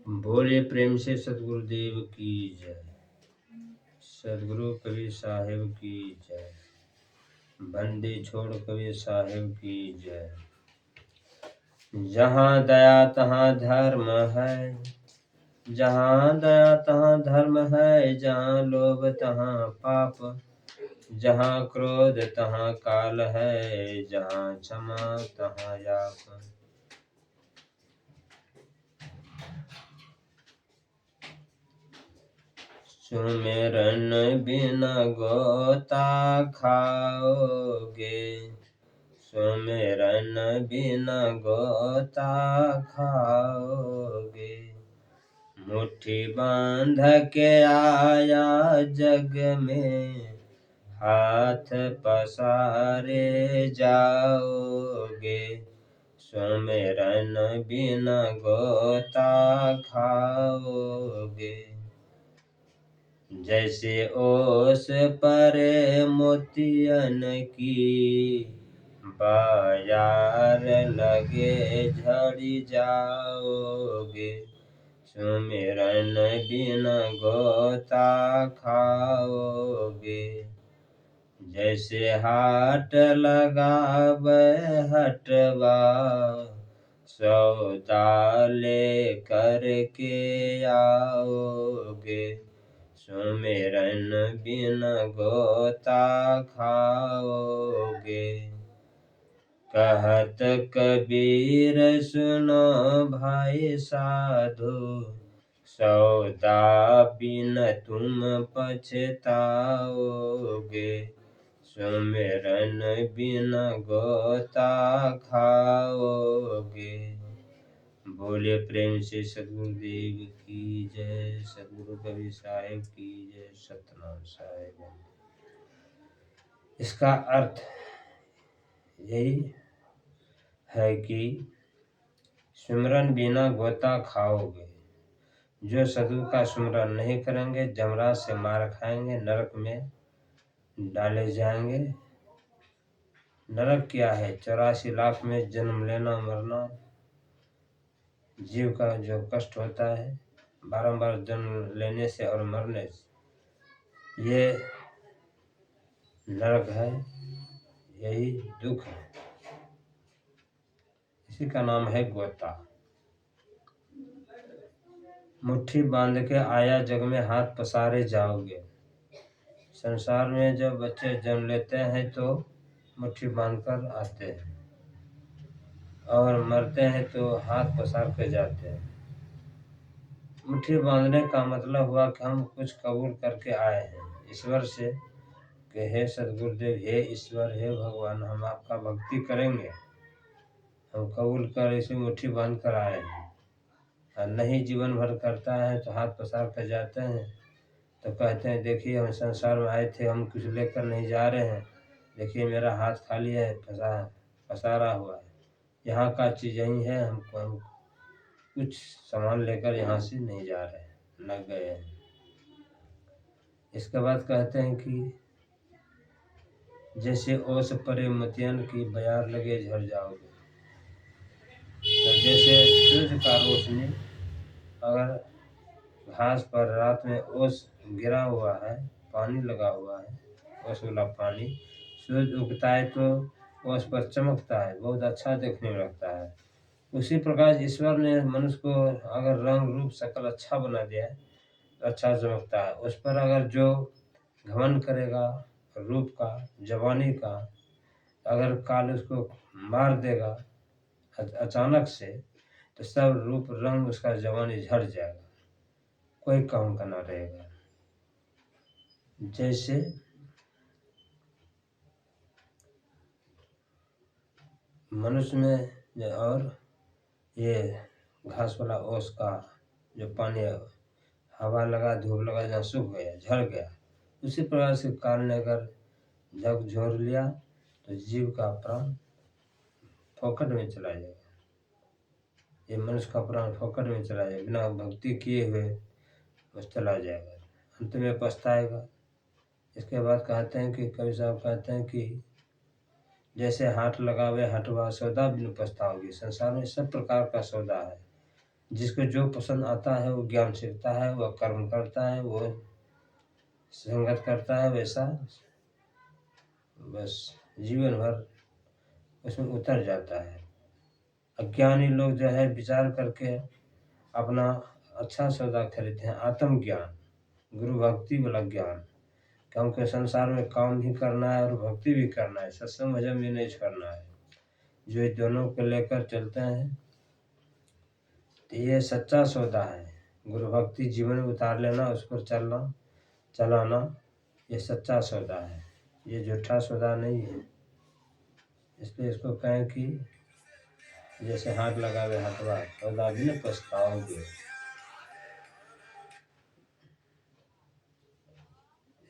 बोले प्रेम से सतगुरुदेव की जय। सदगुरु कबीर साहिब की जय। बंदी छोड़ कबीर साहिब की जय। जहाँ दया तहाँ धर्म है, जहाँ दया तहाँ धर्म है, जहाँ लोभ तहाँ पाप, जहाँ क्रोध तहाँ काल है, जहाँ क्षमा तहाँ याप। सुमिरन बिना गोता खाओगे, सुमिरन बिना गोता खाओगे। मुट्ठी बांध के आया जग में, हाथ पसारे जाओगे। सुमिरन बिना गोता खाओगे। जैसे ओस परे मोतियन की, बाजार लगे झड़ जाओगे। सुमिरन बिना गोता खाओगे। जैसे हाट लगावे हटवा, सौदा ले करके आओगे। सुमिरन बिना गोता खाओगे। कहत कबीर सुनो भाई साधु, सौदा बिन तुम पछताओगे। सुमिरन बिना गोता खाओगे। बोले प्रेम से सदगुरुदेव की जय। सदगुरु कबीर साहिब की जय। सतनाम साहिब। इसका अर्थ यही है कि सुमिरन बिना गोता खाओगे। जो सदगुरु का सुमिरन नहीं करेंगे जमराज से मार खाएंगे, नरक में डाले जाएंगे। नरक क्या है? 84 लाख में जन्म लेना मरना, जीव का जो कष्ट होता है बारंबार जन्म लेने से और मरने से, ये नरक है, यही दुख है। इसी का नाम है गोता। मुट्ठी बांध के आया जग में, हाथ पसारे जाओगे। संसार में जब बच्चे जन्म लेते हैं तो मुट्ठी बांधकर आते हैं और मरते हैं तो हाथ पसार के जाते हैं। मुट्ठी बांधने का मतलब हुआ कि हम कुछ कबूल करके आए हैं ईश्वर से कि हे सदगुरुदेव, हे ईश्वर, हे भगवान, हम आपका भक्ति करेंगे। हम कबूल कर इसे मुट्ठी बांध कर आए हैं। और नहीं जीवन भर करता है तो हाथ पसार कर जाते हैं, तो कहते हैं देखिए हम संसार में आए थे, हम कुछ लेकर नहीं जा रहे हैं, देखिए मेरा हाथ खाली है, पसारा हुआ है, यहाँ का चीज़ यही है, हम कुछ सामान लेकर यहाँ से नहीं जा रहे हैं, न गए हैं। इसके बाद कहते हैं कि जैसे ओस परे मोतियन की, बाजार लगे झड़ जाओगे। तो जैसे सूर्य का रोशनी अगर घास पर रात में ओस गिरा हुआ है, पानी लगा हुआ है, ओस वाला पानी, सूरज उगता है तो ओस पर चमकता है, बहुत अच्छा देखने में लगता है। उसी प्रकार ईश्वर ने मनुष्य को अगर रंग रूप शकल अच्छा बना दिया है तो अच्छा चमकता है। उस पर अगर जो घमंड करेगा रूप का, जवानी का, अगर काल उसको मार देगा अचानक से, तो सब रूप रंग उसका जवानी झड़ जाएगा, कोई काम का ना रहेगा। जैसे मनुष्य में और ये घास वाला ओस का जो पानी हवा लगा, धूप लगा, जहाँ सूख गया, झड़ गया, उसी प्रकार से काल ने अगर झकझोर लिया तो जीव का प्राण फोकट में चला जाएगा। ये मनुष्य का प्राण फोकट में चला जाएगा, बिना भक्ति किए हुए बस चला जाएगा, अंत में पछताएगा। इसके बाद कहते हैं कि कवि साहब कहते हैं कि जैसे हाथ लगावे हटवा, सौदा बिन पछताओगे। संसार में सब प्रकार का सौदा है, जिसको जो पसंद आता है वो ज्ञान सीखता है, वह कर्म करता है, वो संगत करता है, वैसा बस जीवन भर उसमें उतर जाता है। अज्ञानी लोग जो है विचार करके अपना अच्छा सौदा खरीदते हैं, आत्मज्ञान, गुरु भक्ति वाला ज्ञान। क्योंकि संसार में काम भी करना है और भक्ति भी करना है, सत्संग भजन भी नहीं छोड़ना है। जो ये दोनों को लेकर चलते हैं तो ये सच्चा सौदा है। गुरु भक्ति जीवन में उतार लेना, उस पर चलना चलाना, ये सच्चा सौदा है, ये झूठा सौदा नहीं है। इसलिए इसको कहें कि जैसे हाथ लगावे हथवा, सौदा भी न पछताओगे।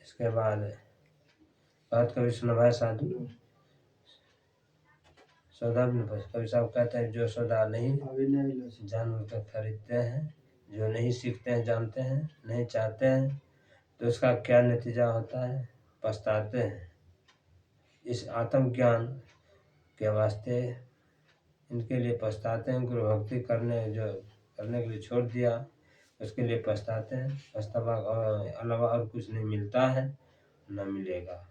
इसके बाद बात कभी सुना भाई साधु, सौदा भी नहीं कभी साहब कहते हैं जो सौदा नहीं जानवर का खरीदते हैं, जो नहीं सीखते हैं, जानते हैं, नहीं चाहते हैं, तो उसका क्या नतीजा होता है, पछताते हैं। इस आत्मज्ञान के वास्ते इनके लिए पछताते हैं। गुरु भक्ति करने के लिए छोड़ दिया, उसके लिए पछताते हैं। पछतावा अलावा और कुछ नहीं मिलता है, न मिलेगा।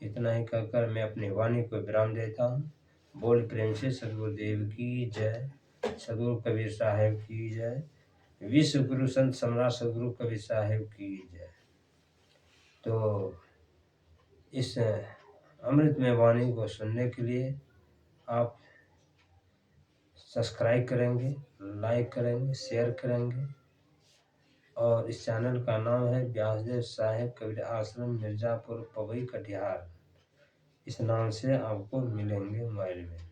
इतना ही कहकर मैं अपनी वाणी को विराम देता हूँ। बोल प्रेम से सदगुरुदेव की जय, सदगुरु कबीर साहेब की जय, विश्व गुरु संत सम्राट सदगुरु कबीर साहेब की जय। तो इस अमृतमय वाणी को सुनने के लिए आप सब्सक्राइब करेंगे, लाइक करेंगे, शेयर करेंगे। और इस चैनल का नाम है व्यासदेव साहेब कबीर आश्रम, मिर्जापुर, पवई, कटिहार। इस नाम से आपको मिलेंगे मोबाइल में।